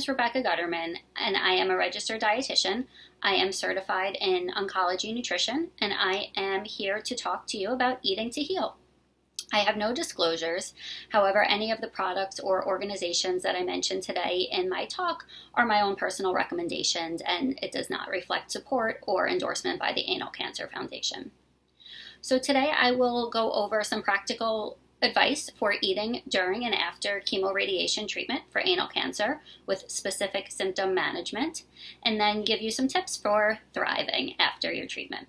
is Rebecca Guterman, and I am a registered dietitian. I am certified in oncology nutrition, and I am here to talk to you about eating to heal. I have no disclosures. However, any of the products or organizations that I mentioned today in my talk are my own personal recommendations, and it does not reflect support or endorsement by the Anal Cancer Foundation. So today I will go over some practical advice for eating during and after chemoradiation treatment for anal cancer with specific symptom management, and then give you some tips for thriving after your treatment.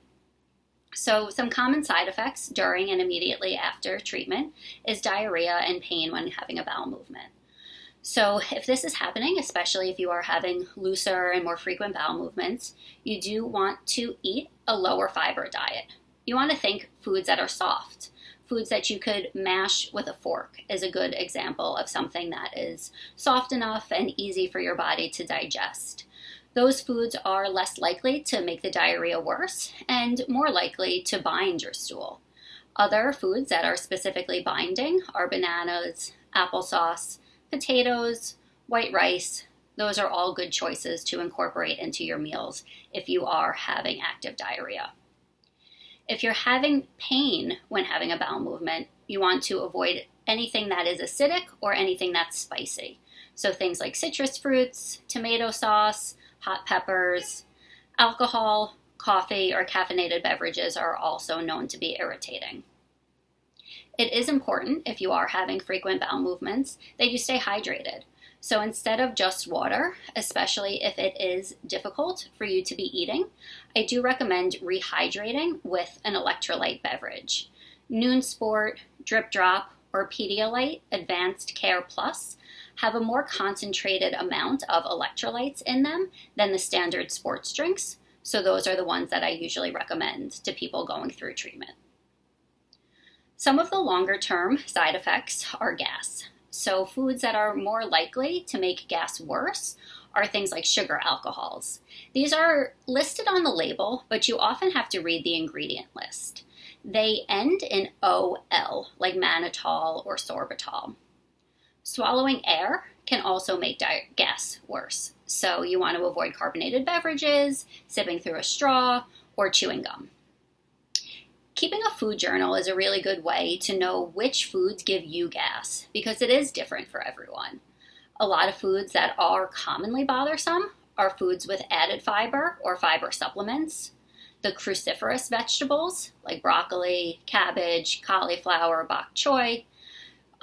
So some common side effects during and immediately after treatment is diarrhea and pain when having a bowel movement. So if this is happening, especially if you are having looser and more frequent bowel movements, you do want to eat a lower fiber diet. You want to think foods that are soft. Foods that you could mash with a fork is a good example of something that is soft enough and easy for your body to digest. Those foods are less likely to make the diarrhea worse and more likely to bind your stool. Other foods that are specifically binding are bananas, applesauce, potatoes, white rice. Those are all good choices to incorporate into your meals if you are having active diarrhea. If you're having pain when having a bowel movement, you want to avoid anything that is acidic or anything that's spicy. So things like citrus fruits, tomato sauce, hot peppers, alcohol, coffee, or caffeinated beverages are also known to be irritating. It is important, if you are having frequent bowel movements, that you stay hydrated. So instead of just water, especially if it is difficult for you to be eating, I do recommend rehydrating with an electrolyte beverage. Noon Sport, Drip Drop, or Pedialyte Advanced Care Plus have a more concentrated amount of electrolytes in them than the standard sports drinks, so those are the ones that I usually recommend to people going through treatment. Some of the longer-term side effects are gas. So foods that are more likely to make gas worse are things like sugar alcohols. These are listed on the label, but you often have to read the ingredient list. They end in OL, like mannitol or sorbitol. Swallowing air can also make gas worse, so you want to avoid carbonated beverages, sipping through a straw, or chewing gum. Keeping a food journal is a really good way to know which foods give you gas, because it is different for everyone. A lot of foods that are commonly bothersome are foods with added fiber or fiber supplements. The cruciferous vegetables, like broccoli, cabbage, cauliflower, bok choy.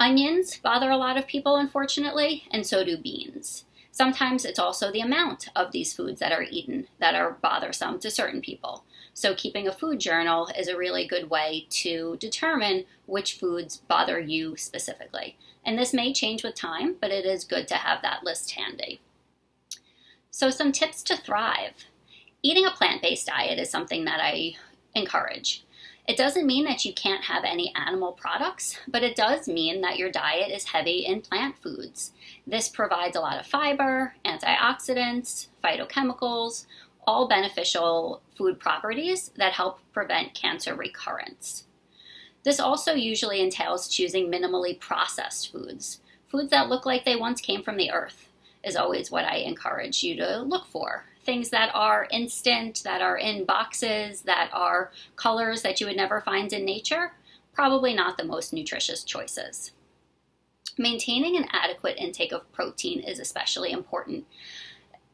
Onions bother a lot of people, unfortunately, and so do beans. Sometimes it's also the amount of these foods that are eaten that are bothersome to certain people. So keeping a food journal is a really good way to determine which foods bother you specifically. And this may change with time, but it is good to have that list handy. So some tips to thrive. Eating a plant-based diet is something that I encourage. It doesn't mean that you can't have any animal products, but it does mean that your diet is heavy in plant foods. This provides a lot of fiber, antioxidants, phytochemicals, all beneficial food properties that help prevent cancer recurrence. This also usually entails choosing minimally processed foods. Foods that look like they once came from the earth is always what I encourage you to look for. Things that are instant, that are in boxes, that are colors that you would never find in nature, probably not the most nutritious choices. Maintaining an adequate intake of protein is especially important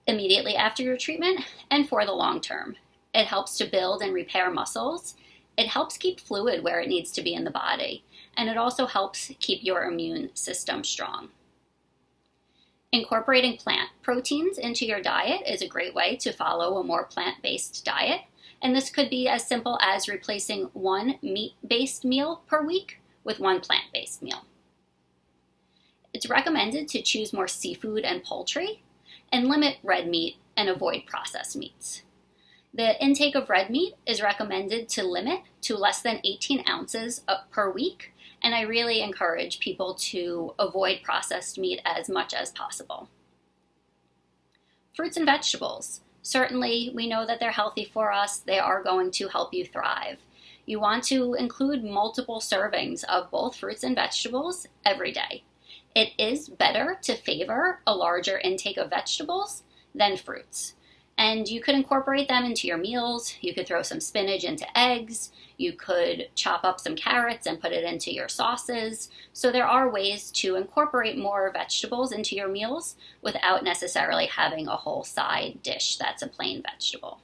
immediately after your treatment and for the long term. It helps to build and repair muscles. It helps keep fluid where it needs to be in the body, and it also helps keep your immune system strong. Incorporating plant proteins into your diet is a great way to follow a more plant-based diet, and this could be as simple as replacing one meat-based meal per week with one plant-based meal. It's recommended to choose more seafood and poultry, and limit red meat and avoid processed meats. The intake of red meat is recommended to limit to less than 18 ounces per week, and I really encourage people to avoid processed meat as much as possible. Fruits and vegetables. Certainly, we know that they're healthy for us. They are going to help you thrive. You want to include multiple servings of both fruits and vegetables every day. It is better to favor a larger intake of vegetables than fruits. And you could incorporate them into your meals. You could throw some spinach into eggs. You could chop up some carrots and put it into your sauces. So there are ways to incorporate more vegetables into your meals without necessarily having a whole side dish that's a plain vegetable.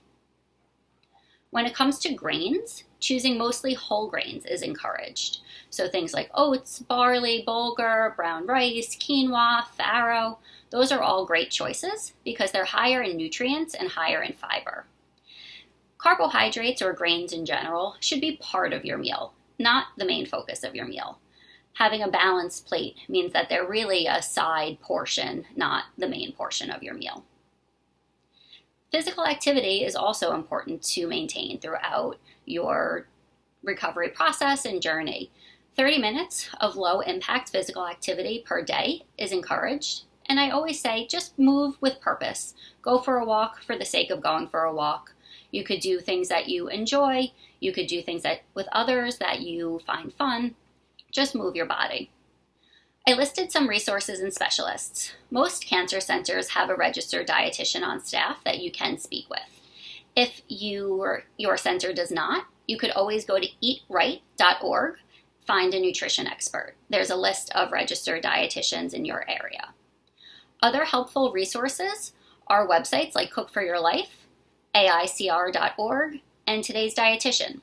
When it comes to grains, choosing mostly whole grains is encouraged. So things like oats, barley, bulgur, brown rice, quinoa, farro, those are all great choices because they're higher in nutrients and higher in fiber. Carbohydrates, or grains in general, should be part of your meal, not the main focus of your meal. Having a balanced plate means that they're really a side portion, not the main portion of your meal. Physical activity is also important to maintain throughout your recovery process and journey. 30 minutes of low-impact physical activity per day is encouraged. And I always say, just move with purpose. Go for a walk for the sake of going for a walk. You could do things that you enjoy. You could do things with others that you find fun. Just move your body. I listed some resources and specialists. Most cancer centers have a registered dietitian on staff that you can speak with. If your center does not, you could always go to eatright.org, find a nutrition expert. There's a list of registered dietitians in your area. Other helpful resources are websites like Cook for Your Life, AICR.org, and Today's Dietitian.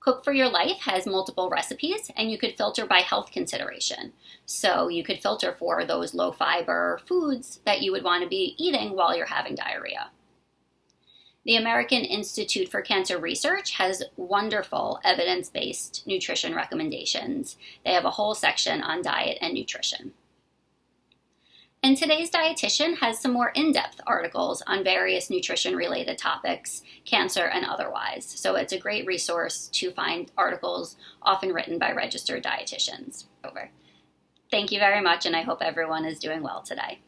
Cook for Your Life has multiple recipes, and you could filter by health consideration. So you could filter for those low-fiber foods that you would want to be eating while you're having diarrhea. The American Institute for Cancer Research has wonderful evidence-based nutrition recommendations. They have a whole section on diet and nutrition. And Today's Dietitian has some more in-depth articles on various nutrition-related topics, cancer and otherwise. So it's a great resource to find articles often written by registered dietitians. Thank you very much, and I hope everyone is doing well today.